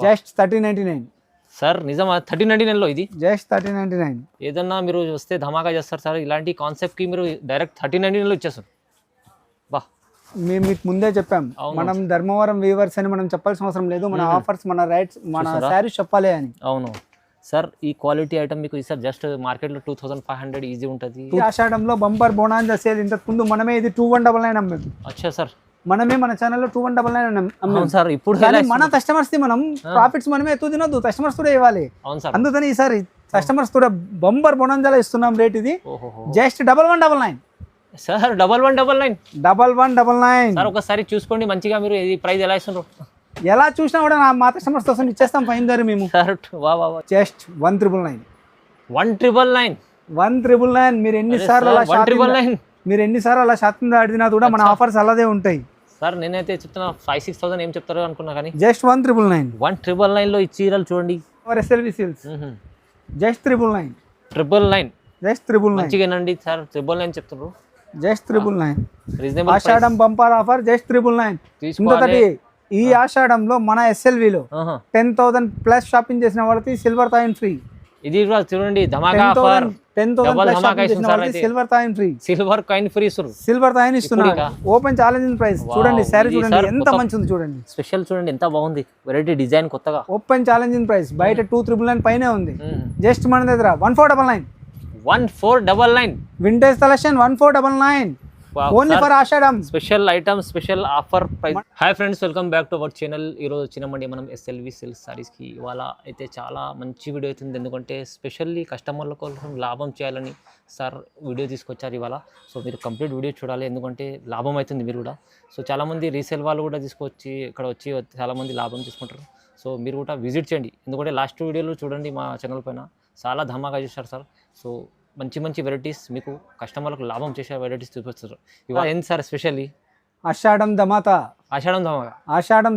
Just 1399 sir నిజమా 1399 లో ఇది జస్ట్ 1399 ఏదన్నా మీరు వస్తే ధమాకా చేస్తారు సార్ ఇలాంటి కాన్సెప్ట్ కి మీరు డైరెక్ట్ 1399 లో ఇచ్చేస్తారు బా మేము మీకు ముందే చెప్పాం మనం ధర్మవరం వీవర్స్ అని మనం చెప్పాల్సిన అవసరం లేదు మన ఆఫర్స్ మన రైట్స్ మన శారీస్ చెప్పాలి అని అవును సార్ ఈ క్వాలిటీ ఐటమ్ మీకు సార్ జస్ట్ మార్కెట్లో 2500 ఈజీ ఉంటుంది ఆషాఢంలో బంపర్ బోనాంజా సేల్ ఇంతకు ముందు మనమే ఇది 2199 అమ్మాం అచ్చా సార్ మనమే మన ఛానల్లో 2199 అమ్మాం సార్ ఇప్పుడు కానీ మన కస్టమర్స్ ది మనం ప్రాఫిట్స్ మనమే ఎక్కువ తినొద్దు కస్టమర్స్ కూడా ఇవ్వాలి అవును సార్ అందుకని ఈసారి కస్టమర్స్ కూడా బంపర్ బోనాంజాలో ఇస్తున్నాం రేట్ ఇది జస్ట్ 1199 సార్ 1199 సార్ ఒకసారి చూసుకోండి మంచిగా మీరు ఇది ప్రైస్ ఎలా ఇస్తున్నారు ఎలా చూసినా కూడా మా కస్టమర్స్ కోసం ఇచ్చేస్తాం ఫైన్ దారి మేము సార్ వా వా జస్ట్ 1999 1999 మీరు ఎన్నిసార్లు అలా 1999 మీరు ఎన్నిసార్లు అలా శాతం ఆడినా కూడా మన ఆఫర్స్ అలాగే ఉంటాయి సార్ నేనైతే చెప్తున్నా 5,000-6,000 ఏం చెప్తారో అనుకున్నా కానీ జస్ట్ 1999 లో ఈ చీరలు చూడండి SLV సేల్స్ జస్ట్ 999 జస్ట్ 999 మంచిగానండి సార్ 999 చెప్తున్నారు just 999 reasonable Ashadam bumper offer just 999 ఇంకొకటి ఈ ఆషాఢంలో మన SLV లో 10,000 ప్లస్ షాపింగ్ చేసిన వాళ్ళకి సిల్వర్ కాయిన్ ఫ్రీ ఇది కూడా చూడండి ధమాకా ఆఫర్ 10,000 ప్లస్ షాపింగ్ చేసిన వాళ్ళకి silver coin free silver coin ఇస్తున్నారు ఓపెన్ ఛాలెంజింగ్ ప్రైస్ చూడండి సారీ చూడండి ఎంత మంచి ఉంది చూడండి స్పెషల్ చూడండి ఎంత బాగుంది వెరైటీ డిజైన్ కొత్తగా ఓపెన్ ఛాలెంజింగ్ ప్రైస్ బయట 2,999 పైనే ఉంది జస్ట్ మన దగ్గర 1499 vintage collection 1499 only for Ashadam special item special offer price hi friends welcome back to our channel ఈరోజు వచ్చినామండి మనం SLV సిల్క్ సారీస్కి ఇవాళ అయితే చాలా మంచి వీడియో అవుతుంది ఎందుకంటే స్పెషల్లీ కస్టమర్ల కోసం లాభం చేయాలని సార్ వీడియో తీసుకొచ్చారు ఇవాళ సో మీరు కంప్లీట్ వీడియో చూడాలి ఎందుకంటే లాభం అవుతుంది మీరు కూడా సో చాలామంది రీసేల్ వాళ్ళు కూడా తీసుకొచ్చి ఇక్కడ వచ్చి చాలామంది లాభం తీసుకుంటారు సో మీరు కూడా విజిట్ చేయండి ఎందుకంటే లాస్ట్ వీడియోలో చూడండి మా ఛానల్ పైన చాలా ధమాకా చేశారు సార్ సో మంచి మంచి వెరైటీస్ మీకు కస్టమర్లకు లాభం చేసే వెరైటీస్ చూపిస్తారు ఇవాళ ఏంటి సార్ స్పెషల్లీ ఆషాఢం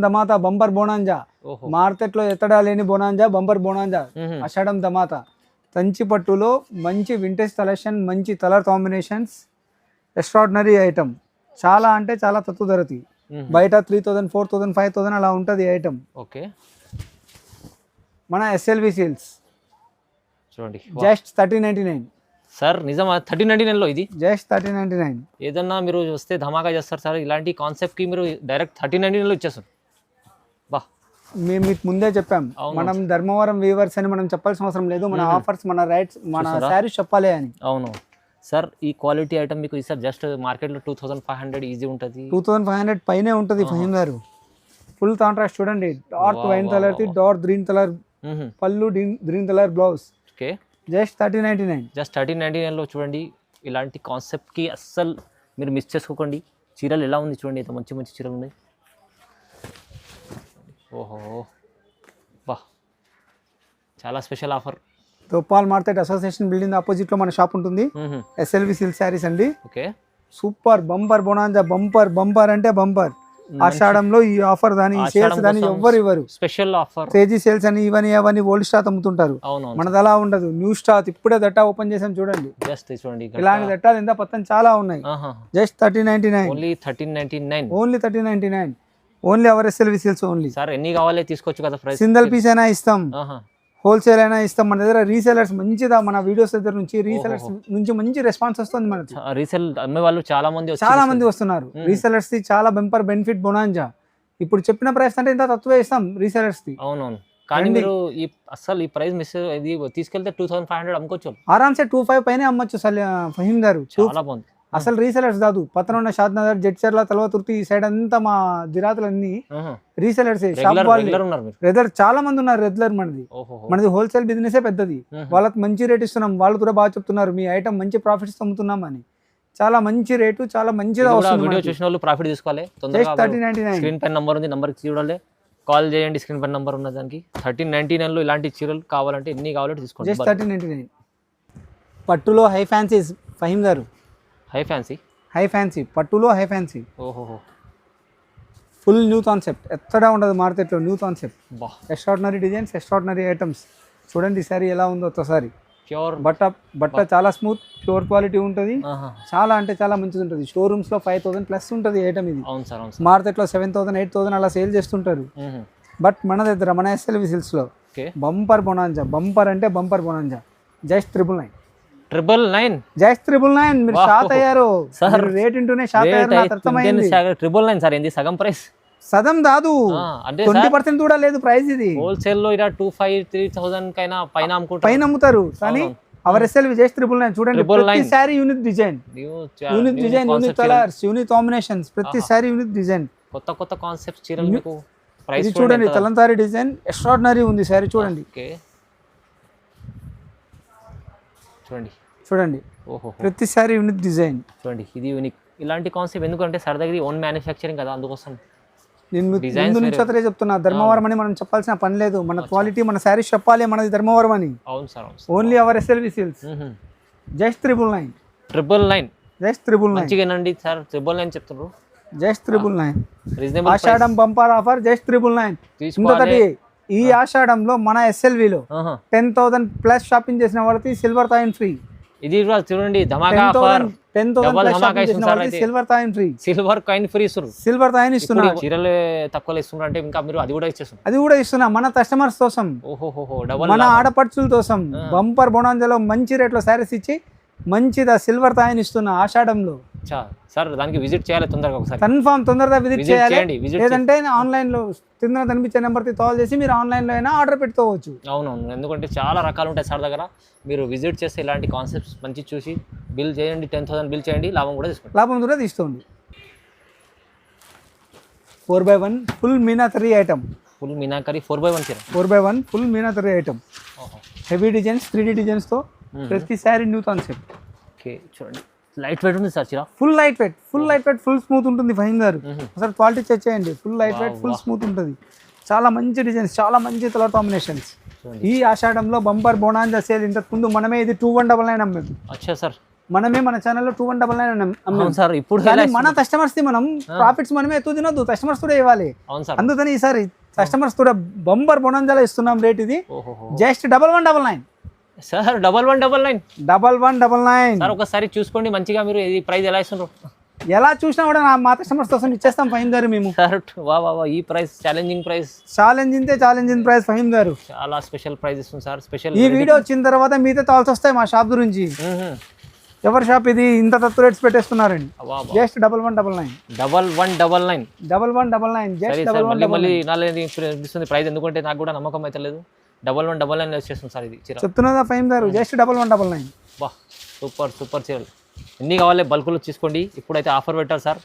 ధమాకా బంపర్ బోనాంజా మార్కెట్లో ఎత్తడా లేని బోనాంజా బంపర్ బోనాంజా ఆషాఢం ధమాకా కంచి పట్టులో మంచి వింటేజ్ కలెక్షన్ మంచి కలర్ కాంబినేషన్స్ ఎక్స్ట్రాడినరీ ఐటమ్ చాలా అంటే చాలా తక్కువ ధరతి బయట 3,000 4,000 5,000 అలా ఉంటుంది ఐటమ్ ఓకే మన SLV సేల్స్ చూడండి జస్ట్ 1399 సార్ నిజమా 1399 లో ఇది జస్ట్ 1399 ఏదన్నా మీరు వస్తే ధమాకా చేస్తారు సార్ ఇలాంటి కాన్సెప్ట్ కి మీరు డైరెక్ట్ 1399 లో ఇచ్చేస్తారు బా మేము మీకు ముందే చెప్పాం మనం ధర్మవరం వీవర్స్ అని మనం చెప్పాల్సిన అవసరం లేదు మన ఆఫర్స్ మన రైట్స్ మన శారీస్ చెప్పాలి అని అవును సార్ ఈ క్వాలిటీ ఐటమ్ మీకు సార్ జస్ట్ మార్కెట్లో 2500 ఈజీ ఉంటుంది 2500 పైనే ఉంటుంది ఫహీం గారు ఫుల్ కాంట్రాస్ట్ చూడండి dark wine colour the dark green colour పళ్ళు green colour blouse okay just 1399 లో చూడండి ఇలాంటి కాన్సెప్ట్కి అస్సలు మీరు మిస్ చేసుకోకండి చీరలు ఎలా ఉంది చూడండి ఇంత మంచి మంచి చీరలు ఉన్నాయి ఓహో బా చాలా స్పెషల్ ఆఫర్ తోపాల్ మార్కెట్ అసోసియేషన్ బిల్డింగ్ ఆపోజిట్ లో మన షాప్ ఉంటుంది SLV సిల్క్ శారీస్ అండి okay super bumper bonanza bumper అంటే బంపర్ ఆషాఢంలో ఈ ఆఫర్ దాని సేల్స్ దాని ఎవ్వరు ఇవ్వరు స్పెషల్ ఆఫర్ కేజీ సేల్స్ అని ఇవన్నీ ఓల్డ్ స్టాక్ అమ్ముతుంటారు మనది అలా ఉండదు న్యూ స్టాక్ ఇప్పుడే దట్టా ఓపెన్ చేసాం చూడండి జస్ట్ చూడండి ఇలాంటి దట్టాలు ఎంత పత్తం చాలా ఉన్నాయి just 1399 only 1399 only our SLV sales only sir ఎన్ని కావాలి తీసుకోవచ్చు కదా ప్రైస్ సింగిల్ పీస్ అయినా ఇస్తాం హోల్సేల్ అయినా ఇస్తాం మన దగ్గర రీసెలర్స్ మంచిదా మన వీడియోస్ దగ్గర నుంచి రీసెలర్స్ నుంచి మంచి రెస్పాన్స్ వస్తుంది మనకి రీసెల్ అమ్మే వాళ్ళు చాలా మంది వస్తున్నారు రీసెలర్స్ ది చాలా బంపర్ బెనిఫిట్ బోనాంజా ఇప్పుడు చెప్పిన ప్రైస్ అంటే ఇంత తక్కువే ఇస్తాం రీసెలర్స్ ది అవునవును కానీ మీరు అసలు ఈ ప్రైస్ మిస్ ఇది తీసుకెళ్తే 2500 అమ్ముకోవచ్చు ఆరామ్సే 25 పైన అమ్మొచ్చు ఫహీం గారు చాలా బాగుంది అసలు రీసెలర్స్ కాదు పత్రం షాద్ నగర్ జడ్చర్ల తలవతుర్తి ఈ సైడ్ అంతా మా దిరాతులన్నీ రీసెలర్స్ రెగ్యులర్ చాలా మంది ఉన్నారు రెగ్యులర్ మనది హోల్సేల్ బిజినెస్ పెద్దది వాళ్ళకి మంచి రేట్ ఇస్తున్నాం వాళ్ళు కూడా బాగా చెప్తున్నారు మీ ఐటమ్ మంచి ప్రాఫిట్స్ అమ్ముతున్నాం అని చాలా మంచి రేటు చాలా మంచిగా వీడియో చూసిన వాళ్ళు ప్రాఫిట్ తీసుకోవాలి స్క్రీన్ పైన నంబర్ ఉంది నంబర్ చూడాలి కాల్ చేయండి స్క్రీన్ పైన నంబర్ ఉన్న దానికి 1399 లో ఇలాంటి చీరలు కావాలంటే ఎన్ని కావాలంటే తీసుకోండి జస్ట్ 1399 పట్టులో హై ఫ్యాన్సీ ఫహీం గారు హై ఫ్యాన్సీ పట్టులో హై ఫ్యాన్సీ ఓహో ఫుల్ న్యూ కాన్సెప్ట్ ఎక్కడా ఉండదు మార్కెట్లో new concept extraordinary designs extraordinary items చూడండి సారీ ఎలా ఉందో ఒకసారి ప్యూర్ బట్ట చాలా స్మూత్ ప్యూర్ క్వాలిటీ ఉంటుంది చాలా అంటే చాలా మంచిది ఉంటుంది షోరూమ్స్ లో 5,000 ప్లస్ ఉంటుంది ఐటమ్ ఇది మార్కెట్లో 7,000 8,000 అలా సేల్ చేస్తుంటారు బట్ మన దగ్గర మన ఎస్ఎల్వి సిల్క్స్ లో ఓకే బంపర్ బొనాంజా, బంపర్ అంటే బంపర్ బొనాంజా, జస్ట్ 999. 999 జస్ట్ 999. మీరు షాక్ అయ్యారు సార్, రేట్ ఇంటూనే షాక్ అయ్యారు, నాకు అర్థమైంది. 999 సార్, ఏంది సగం ప్రైస్? సదం కాదు, అంటే 20% కూడా లేదు ప్రైస్. ఇది హోల్సేల్ లో ఇలా 2500-3000 కైనా పైన అమ్ముకుంటారు, పైన అమ్ముతారు. కానీ అవర్ ఎస్ఎల్వి జస్ట్ 999. చూడండి, ప్రతి sorry unique design, unique design, unique colours, unique combinations, ప్రతి సారీ యూనిక్ డిజైన్, కొత్త కొత్త కాన్సెప్ట్ చీరలు మీకు. ప్రైస్ ఇది చూడండి, కలంకారీ డిజైన్ ఎక్స్ట్రాడినరీ ఉంది సారీ. చూడండి చూడండి చూడండి, ఓహో, ప్రతి సారీ యూనిక్ డిజైన్. చూడండి ఇది యూనిక్. ఇలాంటి కాన్సెప్ట్ ఎందుకంటే సరదాగా ఓన్ మ్యానుఫ్యాక్చరింగ్ కదా, అందుకోసం నేను ముందు నుంచి అతనే చెప్తున్నా, ధర్మవరం అని మనం చెప్పాల్సిన పని లేదు. మన క్వాలిటీ, మన శారీస్ చెప్పాలి మనది ధర్మవరం అని. అవును sir, only our SLV silks, just 999. 999 just 999. మంచిగానండి సార్, 999 చెప్తున్నారు, just 999. Reasonable. Ashadam bumper offer just 999. ఇంకొకటి, ఈ ఆషాఢంలో మన ఎస్ఎల్విలో 10,000 ప్లస్ షాపింగ్ చేసిన వాళ్ళకి సిల్వర్ కాయిన్ ఫ్రీ. ఇది కూడా చూడండి, ధమాకా offer. 10,000 silver coin free, silver coin free ఇస్తారు, సిల్వర్ కాయిన్ ఇస్తున్నారు. చీరలు తక్కువ ఇస్తున్నారు అంటే ఇంకా మీరు అది కూడా ఇచ్చేస్తున్నారు. అది కూడా ఇస్తున్నా మన కస్టమర్స్ కోసం, ఓహోహో, డబల్ మన ఆడపడుచుల కోసం. బంపర్ బొనాంజాలో మంచి రేట్లో శారీస్ ఇచ్చి మంచిదా సిల్వర్ కాయిన్ ఇస్తున్నా ఆషాఢంలో. సార్ దానికి విజిట్ చేయాలి తొందరగా, ఒకసారి కన్ఫర్మ్ తొందరగా విజిట్ చేయాలి. విజిట్ లేదంటే ఆన్లైన్ లో కింద కనిపించే నెంబర్కి కాల్ చేసి మీరు ఆన్లైన్ లో అయినా ఆర్డర్ పెట్టుకోవచ్చు. అవునవును, ఎందుకంటే చాలా రకాలు ఉంటాయి సార్ దగ్గర. మీరు విజిట్ చేస్తే ఇలాంటి కాన్సెప్ట్స్ మంచి చూసి బిల్ చేయండి, 10,000 బిల్ చేయండి, లాభం కూడా తీసుకోండి. లాభం కూడా తీసుకోండి. 4x1 full meenakari item, full meenakari 4x1 చీర, 4x1 full meenakari item, heavy designs, 3D డిజైన్స్తో ప్రతి శారీ న్యూ కాన్సెప్ట్. ఓకే చూడండి, లైట్ వెయిట్ ఉంది సార్ చీర, full light weight, full light weight, full smooth ఉంటుంది. ఫహీమ్ గారు అసలు క్వాలిటీ చెక్ చేయండి, full light weight, full smooth ఉంటుంది. చాలా మంచి డిజైన్స్, చాలా మంచి కలర్ కాంబినేషన్స్. ఈ ఆషాఢంలో బంపర్ బోనాంజా సేల్. ఇంతకు ముందు మనమే ఇది 2199 అమ్మాము. అచ్చా సార్, మనమే మన ఛానల్లో 2199 అమ్మాము సార్. ఇప్పుడు మన కస్టమర్స్ ది మనం ప్రాఫిట్స్ మనమే ఎత్తు తినొద్దు, కస్టమర్స్ కూడా ఇవ్వాలి. అందుకని ఈసారి కస్టమర్స్ కూడా బంపర్ బోనాంజాలో ఇస్తున్నాం రేట్. ఇది జస్ట్ 1199 సార్, 1199. 1199 సార్ ఒకసారి చూసుకోండి మంచిగా. మీరు ఇది ప్రైస్ ఎలా ఇస్తున్నారు? ఎలా చూసినా కూడా మా కస్టమర్స్ కోసం ఇచ్చేస్తాం ఫహీమ్ గారు మేము. సార్ వా వా, ఈ price challenging price, challenging price Faheem garu. చాలా స్పెషల్ ప్రైస్ ఇస్తుంది సార్. స్పెషల్ ఈ వీడియో వచ్చిన తర్వాత మీతో కాల్స్ వస్తాయి మా షాప్ గురించి. ఎవరి షాప్ ఇది, ఇంత తక్కువ రేట్స్ పెట్టేస్తున్నారండి. జస్ట్ 1199. 1199 just 1199 price. ఎందుకంటే నాకు కూడా నమ్మకం అయితే లేదు. 1199 వచ్చేస్తుంది సార్ ఇది చీర. చెప్తున్నదా ఫహీమ్ గారు, జస్ట్ 1199. బా, సూపర్ సూపర్ చీరలు. ఎన్ని కావాలి బల్క్లో తీసుకోండి. ఇప్పుడైతే ఆఫర్ పెట్టారు సార్.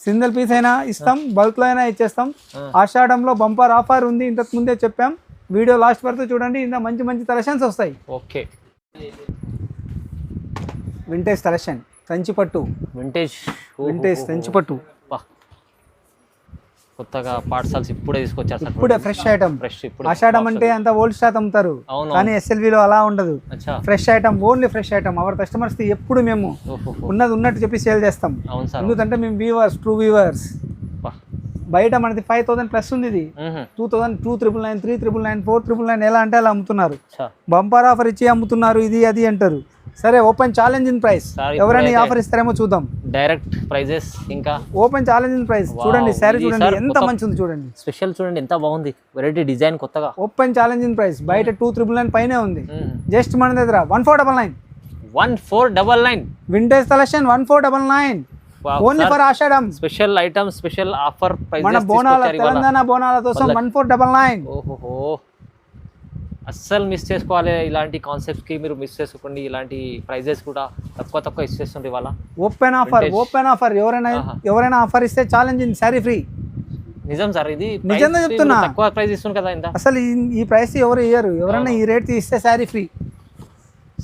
సింగిల్ పీస్ అయినా ఇస్తాం, బల్క్లో అయినా ఇచ్చేస్తాం. ఆషాఢంలో బంపర్ ఆఫర్ ఉంది, ఇంతకు ముందే చెప్పాం. వీడియో లాస్ట్ వరకు చూడండి, ఇంత మంచి మంచి కలెక్షన్స్ వస్తాయి. ఓకే, వింటేజ్ కలెక్షన్, కంచిపట్టు, వింటేజ్ కంచిపట్టు, కొత్తగా పార్సల్స్ ఇప్పుడే తీసుకొచ్చారు సార్. ఇప్పుడే ఫ్రెష్ ఐటమ్. ఆషాఢం అంటే అంత ఓల్డ్ స్టాక్ అమ్ముతారు, కానీ ఎస్ఎల్విలో అలా ఉండదు. Fresh item, only fresh item. Our customers కి ఎప్పుడు మేము ఉన్నది ఉన్నట్టు చెప్పి సేల్ చేస్తాం. ఎందుకంటే మేము వీవర్స్, ట్రూ వీవర్స్. బయట మనది 5,000 ప్లస్ ఉంది. ఇది 2,000, 2,999, 3,999, 4,999 ఎలా అంటే అలా అమ్ముతున్నారు. బంపర్ ఆఫర్ ఇచ్చి అమ్ముతున్నారు. ఇది అది అంటారు. సరే, ఓపెన్ ఛాలెంజింగ్ ప్రైస్. ఎవరైనా ఆఫర్ ఇస్తారేమో చూద్దాం. డైరెక్ట్ ప్రైజెస్, ఇంకా ఓపెన్ ఛాలెంజింగ్ ప్రైస్. చూడండి సారీ, చూడండి ఎంత మంచి ఉంది. చూడండి స్పెషల్, చూడండి ఎంత బాగుంది. వెరైటీ డిజైన్ కొత్తగా. Open challenging price. బయట 2,999 పైనే ఉంది. జస్ట్ మన దగ్గర 1499. 1499 vintage collection 1499. Only for Ashadam. Special item, special offer price. మన బోనాల, తెలంగాణ బోనాల కోసం 1499. ఓహో, అస్సలు మిస్ చేసుకోవాలి. ఇలాంటి కాన్సెప్ట్స్ కి మీరు మిస్ చేసుకోండి. ఇలాంటి ప్రైజెస్ కూడా తక్కువ ఇచ్చేస్తుంది ఇవాళ. Open offer. ఎవరైనా ఆఫర్ ఇస్తే ఛాలెంజింగ్ శారీ ఫ్రీ. నిజం సార్, ఇది నిజంగా చెప్తున్నా. తక్కువ ప్రైస్ ఇస్తుంది కదా ఇంత. అసలు ఈ ప్రైస్ ఎవరు ఇయ్యరు. ఎవరైనా ఈ రేట్ ఇస్తే sari free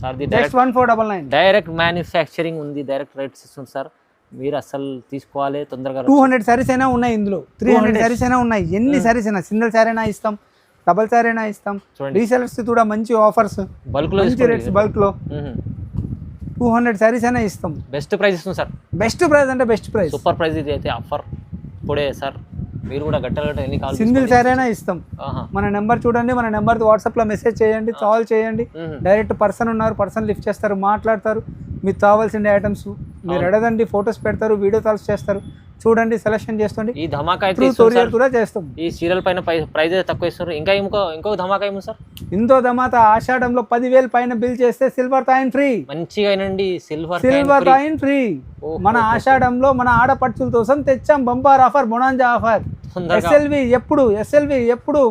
sir. Just 1499. Direct manufacturing ఉంది, డైరెక్ట్ రేట్స్ ఇస్తుంది సార్. మీరు అసలు తీసుకోవాలి తొందరగా. 200 శారీస్ అయినా ఉన్నాయి ఇందులో, 300 శారీస్ అయినా ఉన్నాయి. ఎన్ని శారీస్ అయినా, సింగిల్ శారీ అయినా ఇస్తాం, డబల్ శారీ అయినా ఇస్తాం. రీసెలర్స్ కూడా మంచి ఆఫర్స్, మంచి రేట్స్. బల్క్ లో 200 శారీస్ అయినా ఇస్తాం. బెస్ట్ ప్రైస్ ఇస్తుంది సార్. బెస్ట్ ప్రైస్ అంటే బెస్ట్ ప్రైస్, సూపర్ ప్రైస్. ఇది అయితే ఆఫర్ ఇప్పుడే సార్. మీరు కూడా గట్ట ఎన్ని కావాలి, సింగిల్ శారీ అయినా ఇస్తాం. మన నెంబర్ చూడండి, మన నెంబర్ వాట్సాప్ లో మెసేజ్ చేయండి, కాల్ చేయండి. డైరెక్ట్ పర్సన్ ఉన్నారు, పర్సన్ లిఫ్ట్ చేస్తారు, మాట్లాడతారు. మీకు కావాల్సిన ఐటమ్స్ మీరు అడగండి, ఫొటోస్ పెడతారు, వీడియో కాల్స్ చేస్తారు. చూడండి, సెలెక్షన్ చేస్తుంది. ఈ ధమాకా అయితే ఇస్తుంది కొరియర్ సార్. కూడా చేస్తాం. ఈ సీరియల్ పైన ప్రైస్ అయితే తక్కువ ఇస్తున్నారు. ఇంకా ఇంకో ధమాకా ఏమో సార్, ఇంతో ధమాకా ఆషాఢంలో 10,000 పైన బిల్ చేస్తే సిల్వర్ కాయిన్ ఫ్రీ. మంచిగా అయినండి, సిల్వర్ కాయిన్ ఫ్రీ. మన ఆషాఢంలో మన ఆడపడుచుల కోసం తెచ్చాం bumper offer, bonanza offer. SLV ఎప్పుడు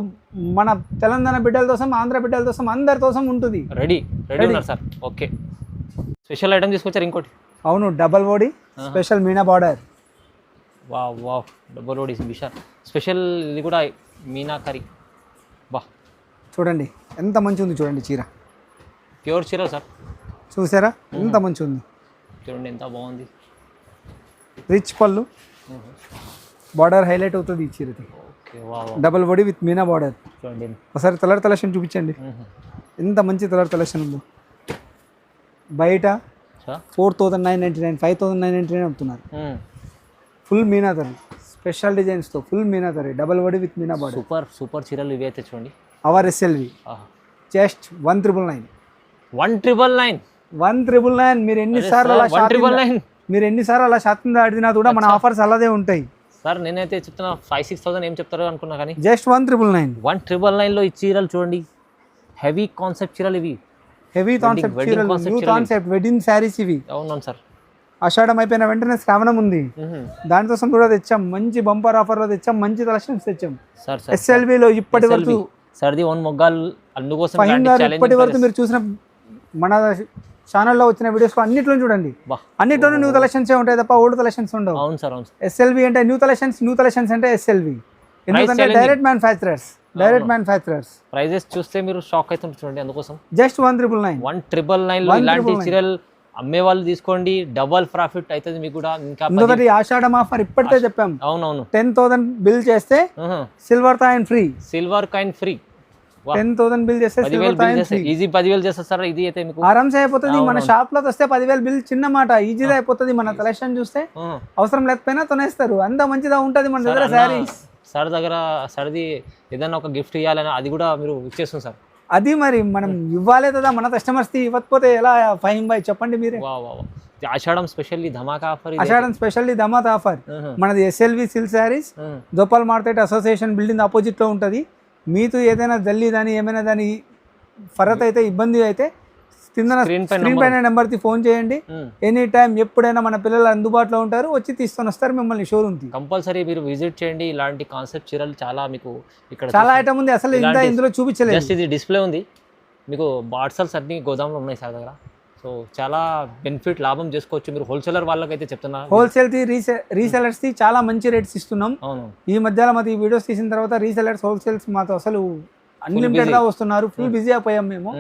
మన తెలంగాణ బిడ్డల కోసం, ఆంధ్ర బిడ్డల కోసం, అందరి కోసం ఉంటుంది. రెడీ ఉన్నారు సార్. ఓకే, స్పెషల్ ఐటమ్ తీసుకొచ్చారు ఇంకోటి. అవును, డబల్ ఓడి special meena border. Wow double ఓడి విశాల్ స్పెషల్. ఇది కూడా మీనాకరి. బా చూడండి ఎంత మంచి ఉంది, చూడండి చీర, ప్యూర్ చీర సార్. చూసారా ఎంత మంచి ఉంది, చూడండి ఎంత బాగుంది. రిచ్ పళ్ళు, బార్డర్ హైలైట్ అవుతుంది ఈ చీరది. Okay, wow. Double body with meena border. చూడండి ఒకసారి కలర్ కలెక్షన్ చూపించండి, ఎంత మంచి కలర్ కలెక్షన్ ఉందో. బయట 4,999, 5,999 అమ్ముతున్నారు. ఫుల్ మీనాతరి, స్పెషల్ డిజైన్స్తో full meenakari, double body with meena border. Super చీరలు ఇవి అయితే చూడండి. Our SLV just 1,999. 1,999. మీరు ఎన్నిసార్లు అలా శాతం ఆడినా కూడా మన ఆఫర్స్ అలాగే ఉంటాయి సార్. నేనైతే చెప్తున్నా 5,000-6,000 ఏం చెప్తారో అనుకున్నా, కానీ జస్ట్ 1,999. 1,999లో ఈ చీరలు చూడండి. హెవీ కాన్సెప్ట్ చీరలు ఇవి. హెవీ కాన్సెప్ట్ చీరలు, న్యూ కాన్సెప్ట్ వెడ్డింగ్ శారీస్ ఇవి. అవునవును సార్. ఆషాఢం అయిపోయిన వెంటనే శ్రావణం ఉంది, దానికోసం కూడా తెచ్చాం. మంచి బంపర్ ఆఫర్లో తెచ్చాం, మంచి కలెక్షన్స్ తెచ్చాం. ఎస్ఎల్విలో ఇప్పటి వరకు సర్ది ఓన్ మొగ్గాలు అందుకోసం ఇప్పటి వరకు మీరు చూసిన మన ఛానల్లో వచ్చిన వీడియోస్ అన్నిట్లో చూడండి, అన్నిట్లోనూ న్యూ కలెక్షన్స్ ఉంటాయి తప్ప ఓల్డ్ కలెక్షన్స్ ఉండవు. అవును సార్, అవును. ఎస్ఎల్వి అంటే న్యూ కలెక్షన్స్ అంటే ఎస్ఎల్వి. ఎందుకంటే డైరెక్ట్ మ్యానుఫ్యాక్చరర్స్. ప్రైజెస్ చూస్తే మీరు షాక్ అవుతుంటారు చూడండి. అందుకోసం జస్ట్ 1,999. 1,999లో ఇలాంటి చీరలు అమ్మే వాళ్ళు తీసుకోండి, డబల్ ప్రాఫిట్ అవుతుంది మీకు కూడా. ఇంకా ఆషాఢం ఆఫర్ ఇప్పటికే చెప్పాం. అవునవును, 10,000 బిల్ చేస్తే సిల్వర్ కాయిన్ ఫ్రీ. 10,000 బిల్ చేస్తే ఈజీ 10,000 చేస్తారు సార్. ఇది అయితే మీకు ఆరామ్సే అయిపోతుంది. మన షాప్ లో వస్తే 10,000 బిల్ చిన్న మాట, ఈజీగా అయిపోతుంది. మన కలెక్షన్ చూస్తే అవసరం లేకపోయినా తొనేస్తారు, అంత మంచిగా ఉంటది మన దగ్గర శారీస్. సార్ దగ్గర సర్ది ఏదైనా ఒక గిఫ్ట్ ఇవ్వాలని అది కూడా మీరు ఇచ్చేస్తుంది సార్. అది మరి మనం ఇవ్వాలే కదా, మన కస్టమర్స్ కి ఇవ్వకపోతే ఎలా ఫైన్ బై చెప్పండి మీరే. ఆషాఢం స్పెషల్లీ ధమాకా ఆఫర్. మనది SLV silk saris, Gopal market association building opposite లో ఉంటది. మీతో ఏదైనా జల్లి దాని ఏమైనా దాని ఫరత్ అయితే ఇబ్బంది అయితే స్క్రీన్ పైన నెంబర్కి ఫోన్ చేయండి. ఎనీ టైం ఎప్పుడైనా మన పిల్లలు అందుబాటులో ఉంటారు, వచ్చి తీసుకొని వస్తారు మిమ్మల్ని షోరూమ్కి. కంపల్సరీ మీరు విజిట్ చేయండి. ఇలాంటి కాన్సెప్ట్ చీరలు చాలా మీకు ఇక్కడ చాలా ఐటమ్ ఉంది, అసలు ఇందులో చూపించలేదు. జస్ట్ ఇది డిస్ప్లే ఉంది, మీకు పార్సల్స్ అన్ని గోదాంలో ఉన్నాయి సార్ దగ్గర. సో చాలా బెనిఫిట్, లాభం చేసుకోవచ్చు మీరు. హోల్సేలర్ వాళ్ళకైతే చెప్తున్నా, హోల్సేల్ రీసెలర్స్ కి చాలా మంచి రేట్స్ ఇస్తున్నాం. అవును, ఈ మధ్యలో మాది వీడియోస్ తీసిన తర్వాత రీసెలర్స్ హోల్సేల్స్ మాతో అసలు అన్లిమిటెడ్ గా వస్తున్నారు. ఫుల్ బిజీ అయిపోయాం మేము.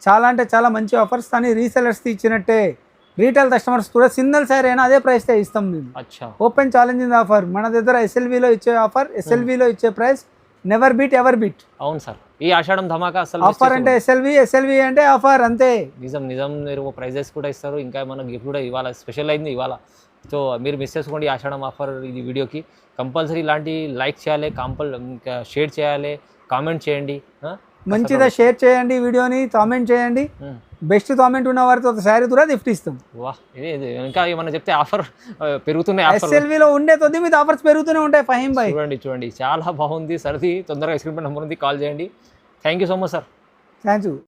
చాలా అంటే చాలా మంచి ఆఫర్స్, కానీ రీసెలర్స్ ఇచ్చినట్టే రీటైల్ కస్టమర్స్ కూడా సింగిల్ సారీ అయినా అదే ప్రైస్ ఇస్తాం మేము. ఓపెన్ ఛాలెంజింగ్ ఆఫర్ మన దగ్గర. ఎస్ఎల్విలో ఇచ్చే ఆఫర్, ఎస్ఎల్విలో ఇచ్చే price never beat ever beat. అవును సార్, ఈ ఆషాఢం ధమాకా అసలు ఆఫర్ అంటే ఎస్ఎల్వి అంటే ఆఫర్ అంతే. నిజం మీరు ప్రైజెస్ కూడా ఇస్తారు, ఇంకా మన గిఫ్ట్ కూడా ఇవాళ స్పెషల్ అయింది ఇవాళ. సో మీరు మిస్ చేసుకోండి ఆషాఢం ఆఫర్. ఇది వీడియోకి కంపల్సరీ ఇలాంటి లైక్ చేయాలి, ఇంకా షేర్ చేయాలి, కామెంట్ చేయండి. మంచిగా షేర్ చేయండి వీడియోని, కామెంట్ చేయండి. బెస్ట్ కామెంట్ ఉన్న వారితో శారీ కూడా గిఫ్ట్ ఇస్తాం. ఇంకా ఏమన్నా చెప్తే ఆఫర్ పెరుగుతున్నాయి. ఎస్ఎల్విలో ఉండే కొద్ది మీద ఆఫర్స్ పెరుగుతూనే ఉంటాయి. ఫహీం భాయ్ చూడండి చాలా బాగుంది. సర్ది తొందరగా స్క్రీన్ పై నెంబర్ ఉంది, కాల్ చేయండి. Thank you so much sir. Thank you.